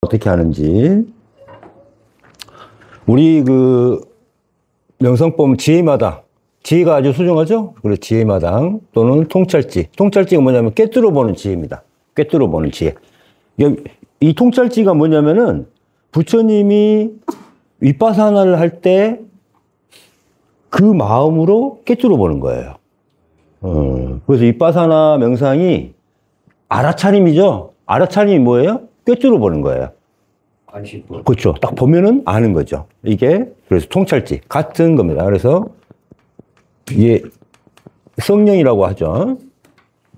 어떻게 하는지. 우리 그 명성법 지혜마당. 지혜가 아주 소중하죠? 그래서 지혜마당 또는 통찰지. 통찰지가 뭐냐면 꿰뚫어 보는 지혜입니다. 꿰뚫어 보는 지혜. 이 통찰지가 뭐냐면은 부처님이 윗바사나를 할 때 그 마음으로 꿰뚫어 보는 거예요. 그래서 윗바사나 명상이 알아차림이죠. 알아차림이 뭐예요? 꿰뚫어 보는 거예요. 그렇죠. 딱 보면은 아는 거죠. 이게 그래서 통찰지 같은 겁니다. 그래서 이게 성령이라고 하죠.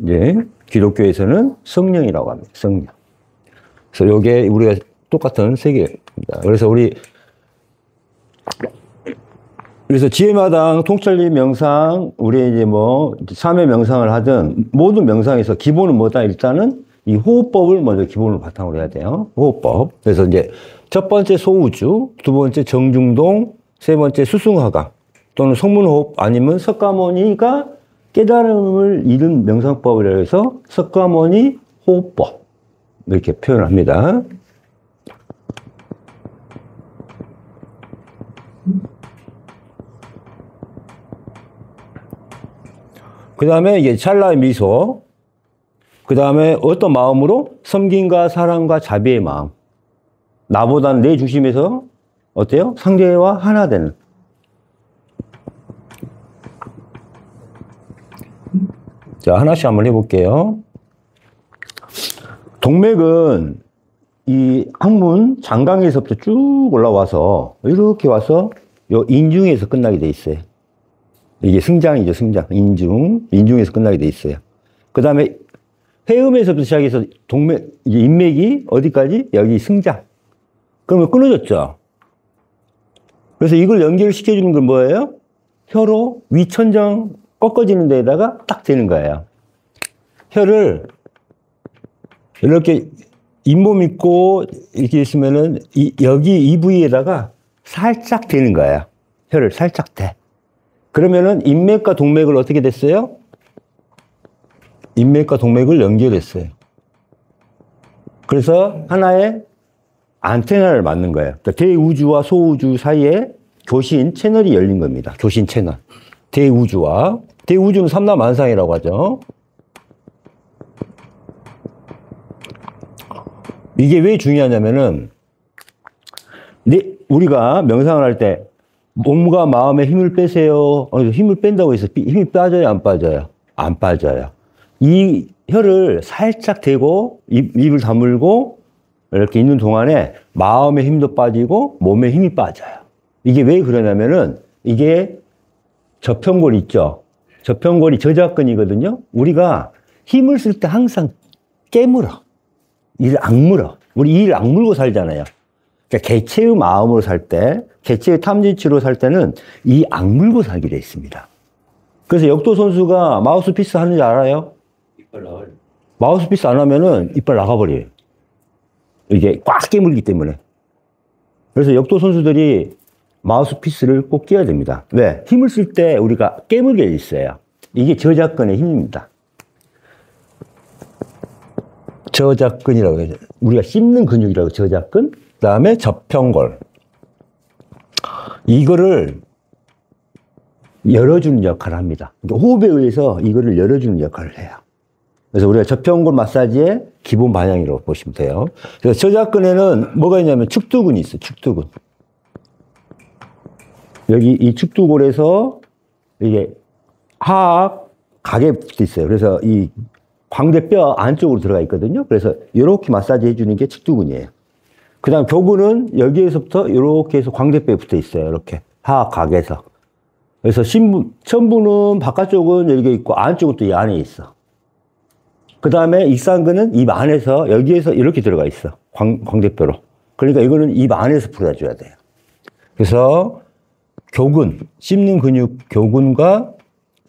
이제 기독교에서는 성령이라고 합니다. 성령. 그래서 이게 우리가 똑같은 세계입니다. 그래서 지혜마당, 통찰리 명상, 우리 이제 뭐 참회 명상을 하든 모든 명상에서 기본은 뭐다? 일단은 이 호흡법을 먼저 기본으로 바탕으로 해야 돼요. 호흡법. 그래서 이제 첫 번째 소우주, 두 번째 정중동, 세 번째 수승화강 또는 성문호흡 아니면 석가모니가 깨달음을 잃은 명상법이라 해서 석가모니 호흡법 이렇게 표현합니다. 그 다음에 이게 찰나의 미소. 그 다음에 어떤 마음으로? 섬김과 사랑과 자비의 마음. 나보다는 내 중심에서 어때요? 상대와 하나 되는. 자, 하나씩 한번 해볼게요. 동맥은 이 항문 장강에서부터 쭉 올라와서 이렇게 와서 요 인중에서 끝나게 돼 있어요. 이게 승장이죠, 승장. 인중에서 끝나게 돼 있어요. 그 다음에 회음에서부터 시작해서 동맥, 이제 인맥이 어디까지? 여기 승장. 그러면 끊어졌죠. 그래서 이걸 연결시켜주는 건 뭐예요? 혀로 위천장 꺾어지는 데에다가 딱 대는 거예요. 혀를 이렇게 잇몸 있고 이렇게 있으면은 여기 이 부위에다가 살짝 대는 거예요. 혀를 살짝 대. 그러면은 인맥과 동맥을 어떻게 됐어요? 인맥과 동맥을 연결했어요. 그래서 하나의 안테나를 맞는 거예요. 그러니까 대우주와 소우주 사이에 교신 채널이 열린 겁니다. 교신 채널. 대우주는 삼라만상이라고 하죠. 이게 왜 중요하냐면은 우리가 명상을 할 때 몸과 마음에 힘을 빼세요. 힘을 뺀다고 해서 힘이 빠져요? 안 빠져요? 안 빠져요. 이 혀를 살짝 대고 입을 다물고 이렇게 있는 동안에 마음의 힘도 빠지고 몸에 힘이 빠져요. 이게 왜 그러냐면은 이게 저편골 있죠. 저편골이 저작근이거든요. 우리가 힘을 쓸 때 항상 깨물어. 이를 악물어. 우리 이를 악물고 살잖아요. 그러니까 개체의 마음으로 살 때, 개체의 탐진치로 살 때는 이 악물고 살게 돼 있습니다. 그래서 역도 선수가 마우스피스 하는지 알아요? 이빨 나가요. 마우스피스 안 하면은 이빨 나가버려요. 이게 꽉 깨물기 때문에. 그래서 역도 선수들이 마우스피스를 꼭 끼워야 됩니다. 왜? 힘을 쓸 때 우리가 깨물게 돼 있어요. 이게 저작근의 힘입니다. 저작근이라고 해요. 우리가 씹는 근육이라고 저작근. 그 다음에 저편골. 이거를 열어주는 역할을 합니다. 그러니까 호흡에 의해서 이거를 열어주는 역할을 해요. 그래서 우리가 저편골 마사지의 기본 방향이라고 보시면 돼요. 그래서 저작근에는 뭐가 있냐면 측두근이 있어요. 측두근. 여기 이 측두골에서 이게 하악 각에 붙어 있어요. 그래서 이 광대뼈 안쪽으로 들어가 있거든요. 그래서 이렇게 마사지 해주는 게 측두근이에요. 그 다음 교근은 여기에서부터 이렇게 해서 광대뼈에 붙어 있어요. 이렇게 하악 각에서. 그래서 천부는 바깥쪽은 여기 있고 안쪽은 또 이 안에 있어. 그 다음에 익산근은 입 안에서 여기에서 이렇게 들어가 있어. 광대뼈로. 그러니까 이거는 입 안에서 풀어줘야 돼요. 그래서 교근, 씹는 근육 교근과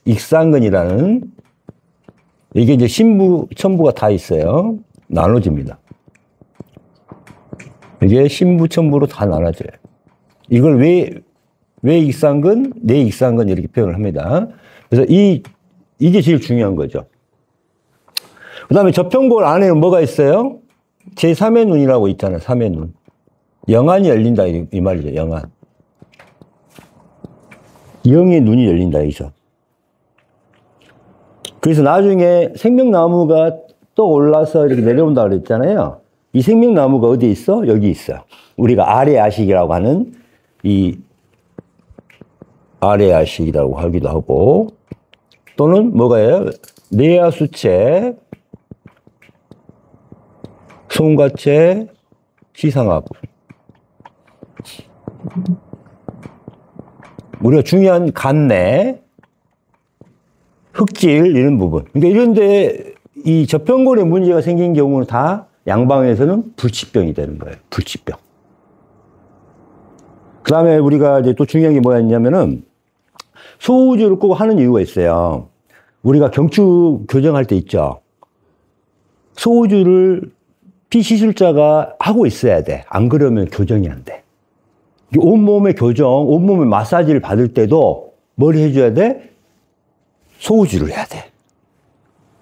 익산근이라는 이게 이제 신부, 천부가 다 있어요. 나눠집니다. 이게 신부, 천부로 다 나눠져요. 이걸 왜 익산근, 내 익산근 이렇게 표현을 합니다. 그래서 이게 제일 중요한 거죠. 그 다음에 저편골 안에는 뭐가 있어요? 제3의 눈이라고 있잖아요. 3의 눈. 영안이 열린다 이 말이죠. 영안. 영의 눈이 열린다 이죠. 그래서 나중에 생명나무가 또 올라서 이렇게 내려온다 그랬잖아요. 이 생명나무가 어디에 있어? 여기 있어요. 우리가 아래아식이라고 하는 이 아래아식이라고 하기도 하고 또는 뭐가요? 내야수체, 송가체, 시상하부. 우리가 중요한 간내, 흑질 이런 부분. 그러니까 이런데 이 저평골에 문제가 생긴 경우는 다 양방에서는 불치병이 되는 거예요. 불치병. 그 다음에 우리가 이제 또 중요한 게 뭐였냐면은 소우주를 꼭 하는 이유가 있어요. 우리가 경추 교정할 때 있죠. 소우주를 피시술자가 하고 있어야 돼. 안 그러면 교정이 안 돼. 온몸의 교정, 온몸의 마사지를 받을 때도 뭘 해줘야 돼? 소우주를 해야 돼.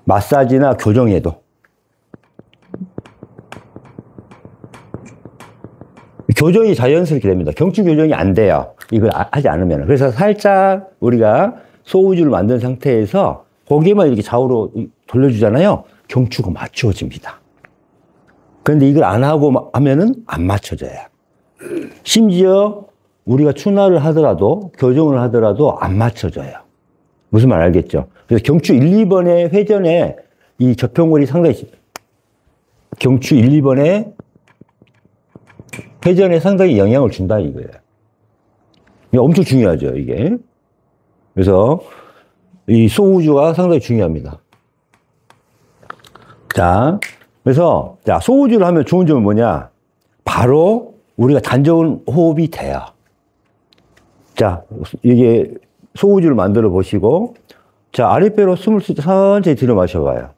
마사지나 교정에도. 교정이 자연스럽게 됩니다. 경추 교정이 안 돼요. 이걸 하지 않으면. 그래서 살짝 우리가 소우주를 만든 상태에서 고개만 이렇게 좌우로 돌려주잖아요. 경추가 맞추어집니다. 그런데 이걸 안 하고 하면은 안 맞춰져요. 심지어 우리가 추나를 하더라도 교정을 하더라도 안 맞춰져요. 무슨 말 알겠죠? 그래서 경추 1, 2번의 회전에 이 저평골이 상당히 경추 1, 2번의 회전에 상당히 영향을 준다 이거예요. 이게 엄청 중요하죠, 이게. 그래서 이 소우주가 상당히 중요합니다. 자, 그래서 자, 소우주를 하면 좋은 점은 뭐냐? 바로 우리가 단전 호흡이 돼요. 자, 이게 소우주를 만들어 보시고, 자, 아랫배로 숨을 천천히 들여 마셔봐요.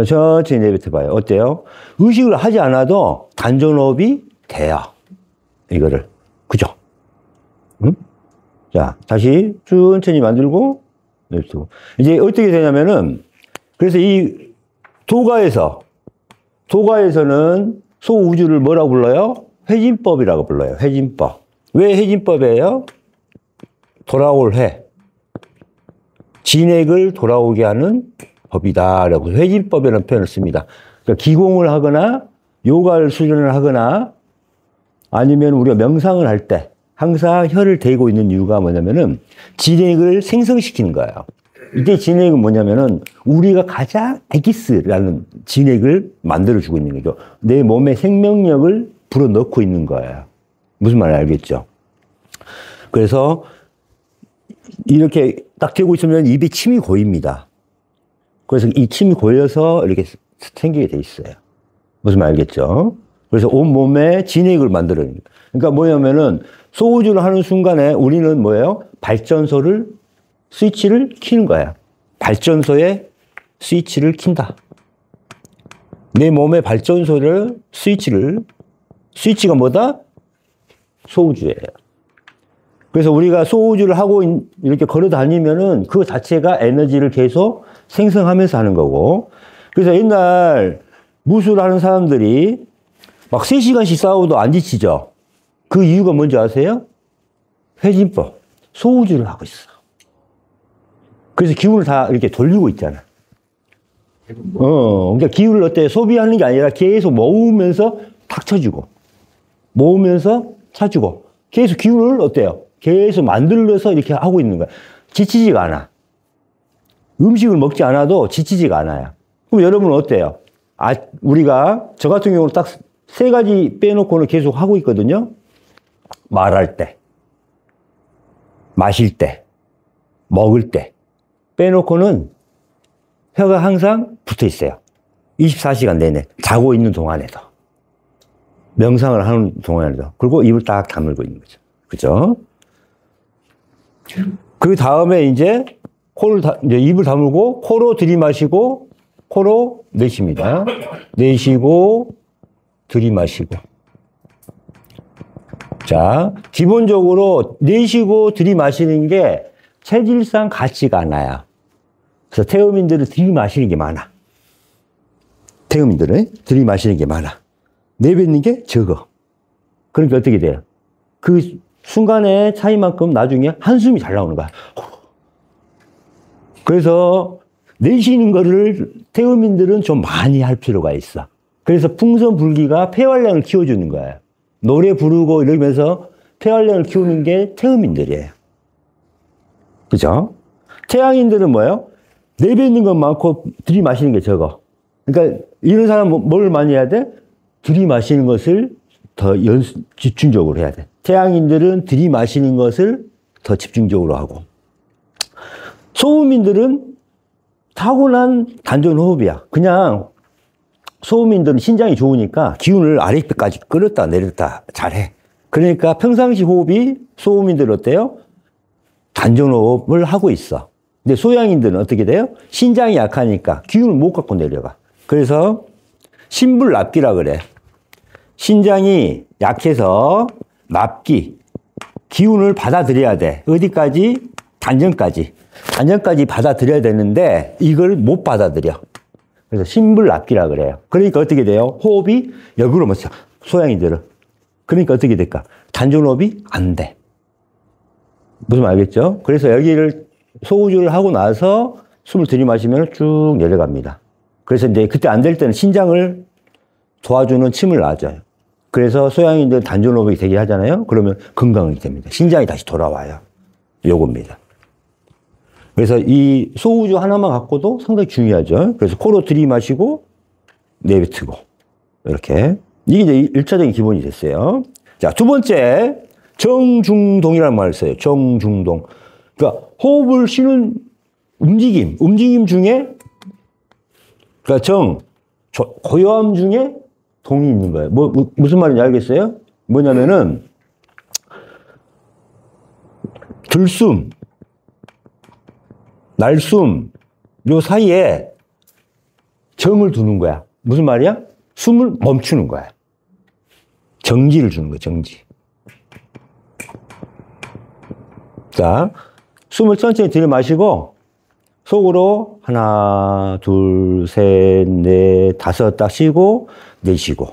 천천히 내뱉어봐요. 어때요? 의식을 하지 않아도 단전호흡이 돼요. 이거를. 그죠? 응? 자, 다시 천천히 만들고, 내뱉고. 이제 어떻게 되냐면은, 그래서 이 도가에서는 소우주를 뭐라고 불러요? 회진법이라고 불러요. 회진법. 왜 회진법이에요? 돌아올 회. 진액을 돌아오게 하는 법이다. 라고 회진법이라는 표현을 씁니다. 그러니까 기공을 하거나 요가를 수련을 하거나 아니면 우리가 명상을 할 때 항상 혀를 대고 있는 이유가 뭐냐면은 진액을 생성시키는 거예요. 이때 진액은 뭐냐면은 우리가 가장 에기스라는 진액을 만들어주고 있는 거죠. 내 몸에 생명력을 불어넣고 있는 거예요. 무슨 말인지 알겠죠? 그래서 이렇게 딱 대고 있으면 입에 침이 고입니다. 그래서 이 침이 고여서 이렇게 생기게 돼 있어요. 무슨 말 알겠죠? 그래서 온몸에 진액을 만들어요. 그러니까 뭐냐면은 소우주를 하는 순간에 우리는 뭐예요? 발전소를 스위치를 켜는 거야. 발전소에 스위치를 킨다. 내 몸의 발전소를 스위치가 뭐다? 소우주예요. 그래서 우리가 소우주를 하고 이렇게 걸어 다니면은 그 자체가 에너지를 계속 생성하면서 하는 거고. 그래서 옛날 무술하는 사람들이 막 3시간씩 싸워도 안 지치죠. 그 이유가 뭔지 아세요? 회진법. 소우주를 하고 있어. 그래서 기운을 다 이렇게 돌리고 있잖아. 그러니까 기운을 어때? 소비하는 게 아니라 계속 모으면서 탁 쳐주고, 모으면서 차주고, 계속 기운을 어때요? 계속 만들어서 이렇게 하고 있는 거야. 지치지가 않아. 음식을 먹지 않아도 지치지가 않아요. 그럼 여러분은 어때요? 우리가, 저 같은 경우는 딱 3가지 빼놓고는 계속 하고 있거든요. 말할 때, 마실 때, 먹을 때. 빼놓고는 혀가 항상 붙어 있어요. 24시간 내내. 자고 있는 동안에도. 명상을 하는 동안에도. 그리고 입을 딱 다물고 있는 거죠. 그죠? 그 다음에 이제 이제 입을 다물고 코로 들이마시고 코로 내쉽니다. 내쉬고 들이마시고. 자, 기본적으로 내쉬고 들이마시는 게 체질상 같지가 않아요. 그래서 태음인들은 들이마시는 게 많아. 태음인들은 들이마시는 게 많아. 내뱉는 게 적어. 그러니까 어떻게 돼요? 그 순간의 차이만큼 나중에 한숨이 잘 나오는 거야. 그래서 내쉬는 거를 태음인들은 좀 많이 할 필요가 있어. 그래서 풍선불기가 폐활량을 키워주는 거예요. 노래 부르고 이러면서 폐활량을 키우는 게 태음인들이에요. 그죠? 태양인들은 뭐예요? 내뱉는 건 많고 들이마시는 게 적어. 그러니까 이런 사람은 뭘 많이 해야 돼? 들이마시는 것을 더 집중적으로 해야 돼. 태양인들은 들이마시는 것을 더 집중적으로 하고. 소음인들은 타고난 단전호흡이야. 그냥 소음인들은 신장이 좋으니까 기운을 아래까지 끌었다 내렸다 잘해. 그러니까 평상시 호흡이 소음인들은 어때요? 단전호흡을 하고 있어. 근데 소양인들은 어떻게 돼요? 신장이 약하니까 기운을 못 갖고 내려가. 그래서 신불납기라 그래. 신장이 약해서 납기, 기운을 받아들여야 돼. 어디까지? 단전까지. 단전까지 받아들여야 되는데 이걸 못 받아들여. 그래서 신불납기라 그래요. 그러니까 어떻게 돼요? 호흡이 역으로 멈춰. 소양인들은. 그러니까 어떻게 될까? 단전호흡이 안 돼. 무슨 말 알겠죠? 그래서 여기를 소우주를 하고 나서 숨을 들이마시면 쭉 내려갑니다. 그래서 이제 그때 안 될 때는 신장을 도와주는 침을 놔줘요. 그래서 소양인들 단전호흡이 되게 하잖아요. 그러면 건강하게 됩니다. 신장이 다시 돌아와요. 요겁니다. 그래서 이 소우주 하나만 갖고도 상당히 중요하죠. 그래서 코로 들이마시고 내뱉고 이렇게. 이게 이제 1차적인 기본이 됐어요. 자, 두 번째 정중동이라는 말을 써요. 정중동. 그러니까 호흡을 쉬는 움직임 중에 그러니까 고요함 중에 동이 있는 거예요. 무슨 말인지 알겠어요? 뭐냐면은 들숨, 날숨 요 사이에 정을 두는 거야. 무슨 말이야? 숨을 멈추는 거야. 정지를 주는 거야. 정지. 자, 숨을 천천히 들이마시고 속으로 하나, 둘, 셋, 넷, 다섯 딱 쉬고 내쉬고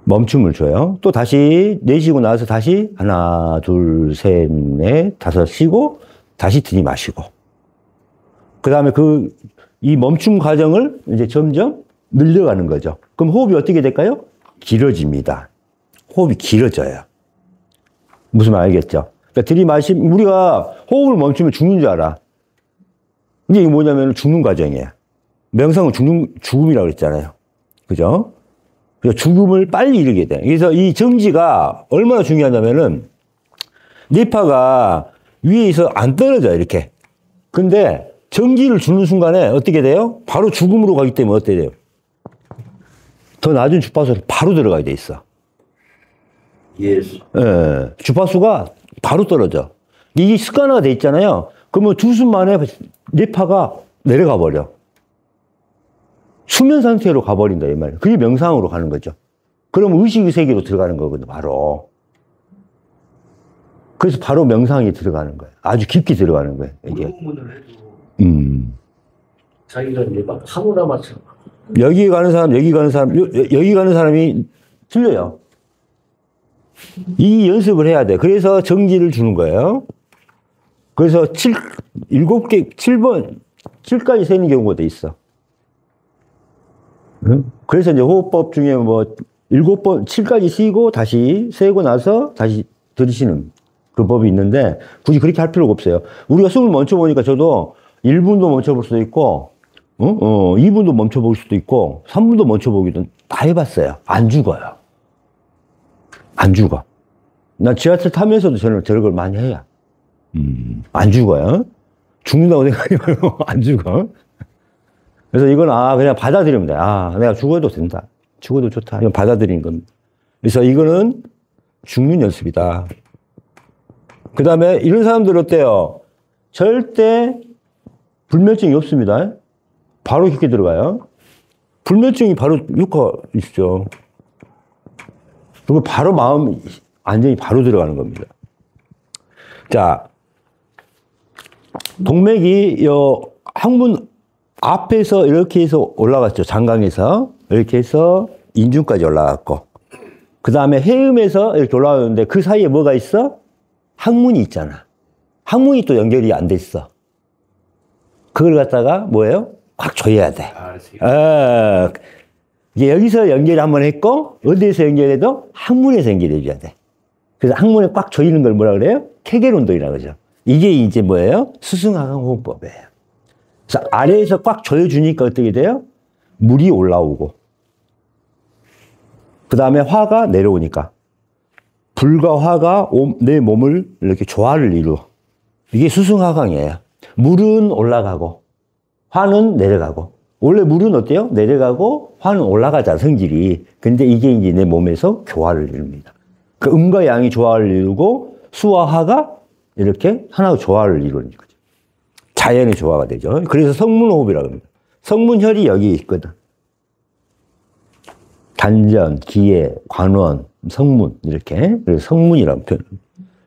멈춤을 줘요. 또 다시 내쉬고 나서 다시 하나, 둘, 셋, 넷, 다섯 쉬고 다시 들이마시고 그 다음에 이 멈춤 과정을 이제 점점 늘려가는 거죠. 그럼 호흡이 어떻게 될까요? 길어집니다. 호흡이 길어져요. 무슨 말 알겠죠? 그러니까 우리가 호흡을 멈추면 죽는 줄 알아. 근데 이게 뭐냐면 죽는 과정이야. 명상은 죽음이라고 그랬잖아요. 그죠? 그래서 죽음을 빨리 이루게 돼. 그래서 이 정지가 얼마나 중요하냐면은 뇌파가 위에 있어 안 떨어져요, 이렇게. 근데 정지를 주는 순간에 어떻게 돼요? 바로 죽음으로 가기 때문에 어떻게 돼요? 더 낮은 주파수로 바로 들어가게 돼 있어. 예수. 예, 주파수가 바로 떨어져. 이게 습관화가 돼 있잖아요. 그러면 두 숨 만에 뇌파가 내려가 버려. 수면 상태로 가버린다, 이 말이에요. 그게 명상으로 가는 거죠. 그럼 의식의 세계로 들어가는 거거든요, 바로. 그래서 바로 명상이 들어가는 거예요. 아주 깊게 들어가는 거예요, 이게. 물문을 해도 자기가 막 하루나 맞춰. 여기 가는 사람, 여기 가는 사람, 여기 가는 사람이 틀려요. 이 연습을 해야 돼. 그래서 정지를 주는 거예요. 그래서 7까지 세는 경우가 돼 있어. 그래서 이제 호흡법 중에 7까지 쉬고 다시 세고 나서 다시 들이쉬는 그 법이 있는데 굳이 그렇게 할 필요가 없어요. 우리가 숨을 멈춰보니까 저도 1분도 멈춰볼 수도 있고, 2분도 멈춰볼 수도 있고, 3분도 멈춰보기도 다 해봤어요. 안 죽어요. 안 죽어. 나 지하철 타면서도 저런 걸 많이 해요. 안 죽어요. 죽는다고 생각하지 말고 안 죽어. 그래서 이건 그냥 받아들이면 돼. 내가 죽어도 된다. 죽어도 좋다. 이건 받아들이는 겁니다. 그래서 이거는 죽는 연습이다. 그 다음에 이런 사람들 어때요? 절대 불면증이 없습니다. 바로 깊게 들어가요. 불면증이 바로 육화 있죠. 그리고 바로 마음 안정이 바로 들어가는 겁니다. 자, 동맥이 항문 앞에서 이렇게 해서 올라갔죠. 장강에서. 이렇게 해서 인중까지 올라갔고. 그 다음에 해음에서 이렇게 올라가는데 그 사이에 뭐가 있어? 항문이 있잖아. 항문이 또 연결이 안 됐어. 그걸 갖다가 뭐예요? 꽉 조여야 돼. 이게 여기서 연결 한번 했고, 어디에서 연결해도 항문에서 연결해줘야 돼. 그래서 항문에 꽉 조이는 걸 뭐라 그래요? 케겔 운동이라고 그러죠. 이게 이제 뭐예요? 수승하강 호흡법이에요. 그래서 아래에서 꽉 조여주니까 어떻게 돼요? 물이 올라오고, 그 다음에 화가 내려오니까, 불과 화가 내 몸을 이렇게 조화를 이루어. 이게 수승하강이에요. 물은 올라가고, 화는 내려가고. 원래 물은 어때요? 내려가고, 화는 올라가잖아, 성질이. 근데 이게 이제 내 몸에서 조화를 이룹니다. 그 음과 양이 조화를 이루고, 수와 화가 이렇게 하나로 조화를 이루는 거죠. 자연의 조화가 되죠. 그래서 성문호흡이라고 합니다. 성문혈이 여기 있거든. 단전, 기에, 관원, 성문, 이렇게. 그래서 성문이라고 표현.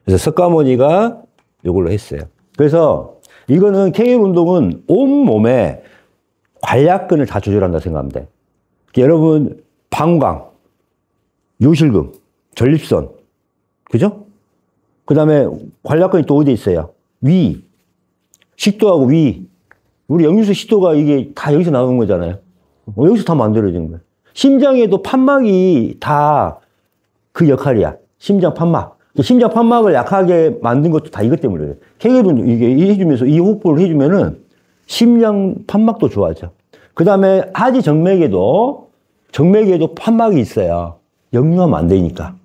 그래서 석가모니가 이걸로 했어요. 그래서 이거는 케겔 운동은 온몸에 관략근을 다 조절한다 생각하면 돼. 여러분, 방광, 요실금, 전립선, 그죠? 그 다음에 관략근이 또 어디 있어요? 위, 식도하고 위. 우리 역류소 식도가 이게 다 여기서 나오는 거잖아요. 여기서 다 만들어지는 거예요. 심장에도 판막이 다 그 역할이야. 심장 판막. 심장 판막을 약하게 만든 것도 다 이것 때문에 그래요. 케겔은 이게 해주면서 이 호흡을 해주면은 심장 판막도 좋아져. 그 다음에 하지 정맥에도 판막이 있어요. 역류하면 안 되니까.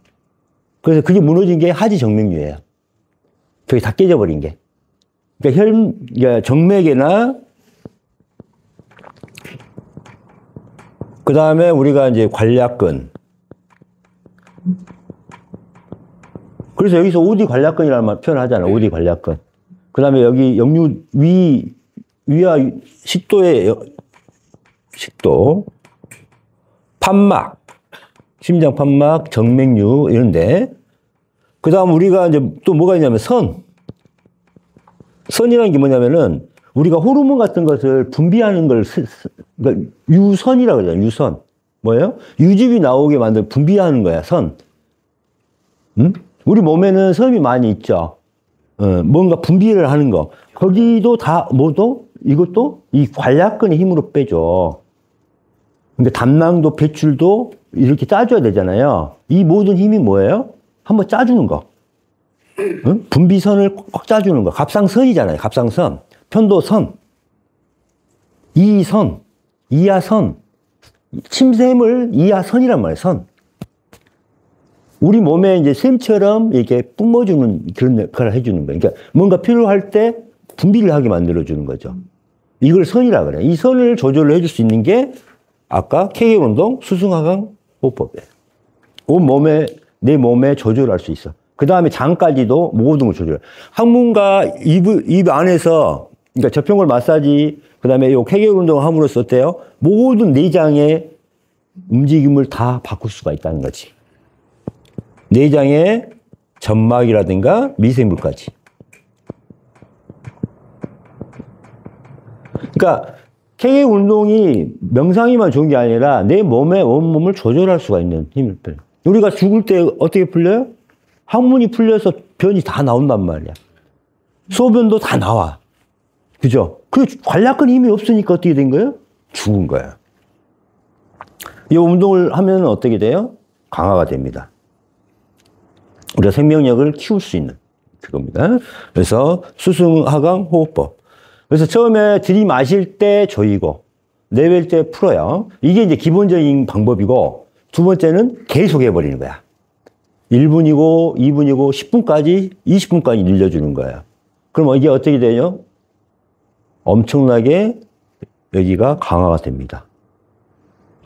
그래서 그게 무너진 게 하지 정맥류예요. 저기 다 깨져버린 게. 그러니까 정맥에나 그 다음에 우리가 이제 관략근. 그래서 여기서 오디 관략근이라는 표현을 하잖아. 오디 관략근. 그 다음에 여기 역류 위와 식도, 판막, 심장 판막, 정맥류 이런데. 그 다음 우리가 이제 또 뭐가 있냐면 선이라는 게 뭐냐면은 우리가 호르몬 같은 것을 분비하는 걸 그러니까 유선이라고 그러잖아요. 유선. 뭐예요? 유즙이 나오게 만들 분비하는 거야. 선. 응? 우리 몸에는 섬이 많이 있죠. 뭔가 분비를 하는 거. 거기도 다 이것도 이 관략근의 힘으로 빼줘. 그러니까 담낭도 배출도 이렇게 짜줘야 되잖아요. 이 모든 힘이 뭐예요? 한번 짜주는 거. 응? 분비선을 꽉 짜주는 거. 갑상선이잖아요. 갑상선. 편도선. 이선. 이하선. 침샘을 이하선이란 말이에요. 선. 우리 몸에 이제 샘처럼 이렇게 뿜어주는 그런 역할을 해주는 거예요. 그러니까 뭔가 필요할 때 분비를 하게 만들어주는 거죠. 이걸 선이라 그래요. 이 선을 조절을 해줄 수 있는 게 아까 케겔 운동, 수승하강 호흡법이에요. 내 몸에 조절할 수 있어. 그 다음에 장까지도 모든 걸 조절해. 항문과 입 안에서, 그러니까 저평골 마사지, 그 다음에 요 케겔 운동을 함으로써 어때요? 모든 내장의 움직임을 다 바꿀 수가 있다는 거지. 내장의 점막이라든가 미생물까지. 그러니까 케겔 운동이 명상이만 좋은 게 아니라 내 몸의 온몸을 조절할 수가 있는 힘을 빼요. 우리가 죽을 때 어떻게 풀려요? 항문이 풀려서 변이 다 나온단 말이야. 소변도 다 나와. 그죠? 그 관략근 힘이 없으니까 어떻게 된 거예요? 죽은 거야. 이 운동을 하면 어떻게 돼요? 강화가 됩니다. 우리가 생명력을 키울 수 있는 그겁니다. 그래서 수승하강 호흡법. 그래서 처음에 들이마실 때 조이고 내뱉을 때 풀어요. 이게 이제 기본적인 방법이고 두 번째는 계속 해버리는 거야. 1분이고 2분이고 10분까지 20분까지 늘려주는 거예요. 그럼 이게 어떻게 되냐? 엄청나게 여기가 강화가 됩니다.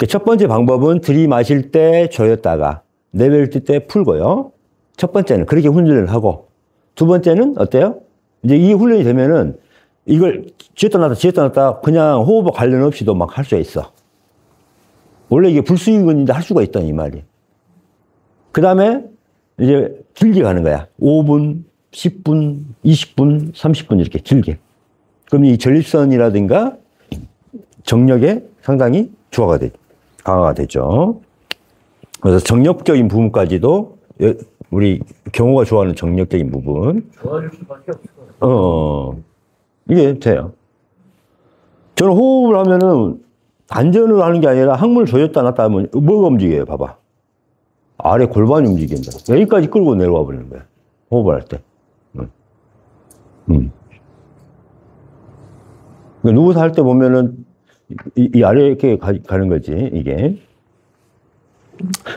첫 번째 방법은 들이마실 때 조였다가 내뱉을 때 풀고요. 첫 번째는 그렇게 훈련을 하고 두 번째는 어때요? 이제 이 훈련이 되면은 이걸 쥐었다 놨다 그냥 호흡과 관련 없이도 막 할 수가 있어. 원래 이게 불수익근인데 할 수가 있다는 이 말이에요. 그 다음에 이제 길게 가는 거야. 5분, 10분, 20분, 30분 이렇게 길게. 그럼 이 전립선이라든가 정력에 상당히 강화가 되죠. 그래서 정력적인 부분까지도 우리 경호가 좋아하는 정력적인 부분. 좋아질 수밖에 없어. 이게 돼요. 저는 호흡을 하면은 단전을 하는 게 아니라 항문을 조였다 놨다 하면 뭐가 움직여요? 봐봐. 아래 골반이 움직인다. 여기까지 끌고 내려와 버리는 거야. 호흡을 할 때. 누워서 할 때 보면은 이 아래 이렇게 가는 거지, 이게.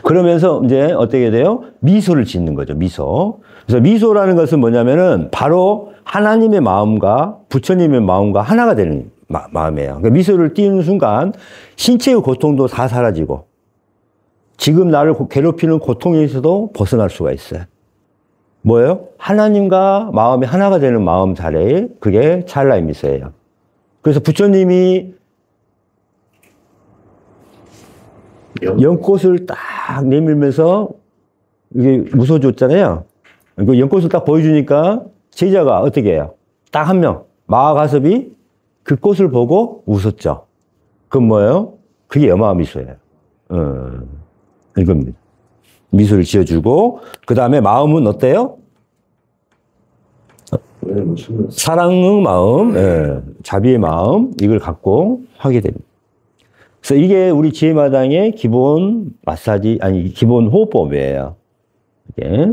그러면서 이제 어떻게 돼요? 미소를 짓는 거죠, 미소. 그래서 미소라는 것은 뭐냐면은 바로 하나님의 마음과 부처님의 마음과 하나가 되는 마음이에요. 그러니까 미소를 띄우는 순간 신체의 고통도 다 사라지고 지금 나를 괴롭히는 고통에서도 벗어날 수가 있어요. 뭐예요? 하나님과 마음이 하나가 되는 마음 자리에 그게 찰나의 미소예요. 그래서 부처님이 연꽃을 딱 내밀면서 이게 웃어줬잖아요. 그 연꽃을 딱 보여주니까 제자가 어떻게 해요? 딱 한 명, 마하가섭이 그 꽃을 보고 웃었죠. 그건 뭐예요? 그게 여마 미소예요. 이겁니다. 미소를 지어주고 그 다음에 마음은 어때요? 사랑의 마음, 자비의 마음 이걸 갖고 하게 됩니다. 그래서 이게 우리 지혜마당의 기본 마사지, 기본 호흡법이에요. 이게.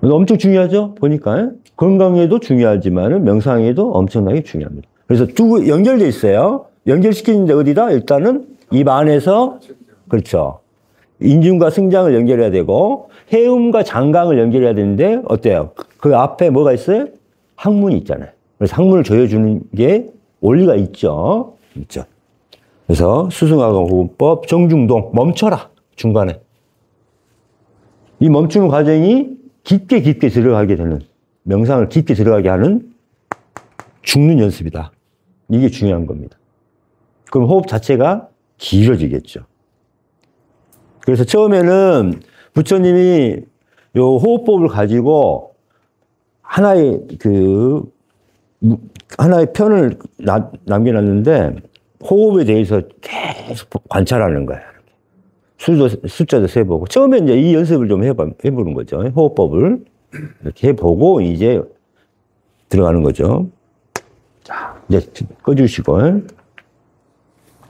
엄청 중요하죠? 보니까. 건강에도 중요하지만 명상에도 엄청나게 중요합니다. 그래서 두 연결되어 있어요. 연결시키는데 어디다? 일단은 입 안에서, 그렇죠. 인중과 승장을 연결해야 되고, 해음과 장강을 연결해야 되는데, 어때요? 그 앞에 뭐가 있어요? 항문이 있잖아요. 그래서 항문을 조여주는 게 원리가 있죠. 있죠. 그래서 수승화강 호흡법 정중동 멈춰라 중간에 이 멈추는 과정이 깊게 들어가게 되는 명상을 깊게 들어가게 하는 죽는 연습이다. 이게 중요한 겁니다. 그럼 호흡 자체가 길어지겠죠. 그래서 처음에는 부처님이 요 호흡법을 가지고 하나의 편을 남겨놨는데 호흡에 대해서 계속 관찰하는 거야. 숫자도 세보고. 처음에 이제 이 연습을 좀 해보는 거죠. 호흡법을. 이렇게 해보고 이제 들어가는 거죠. 자, 이제 꺼주시고.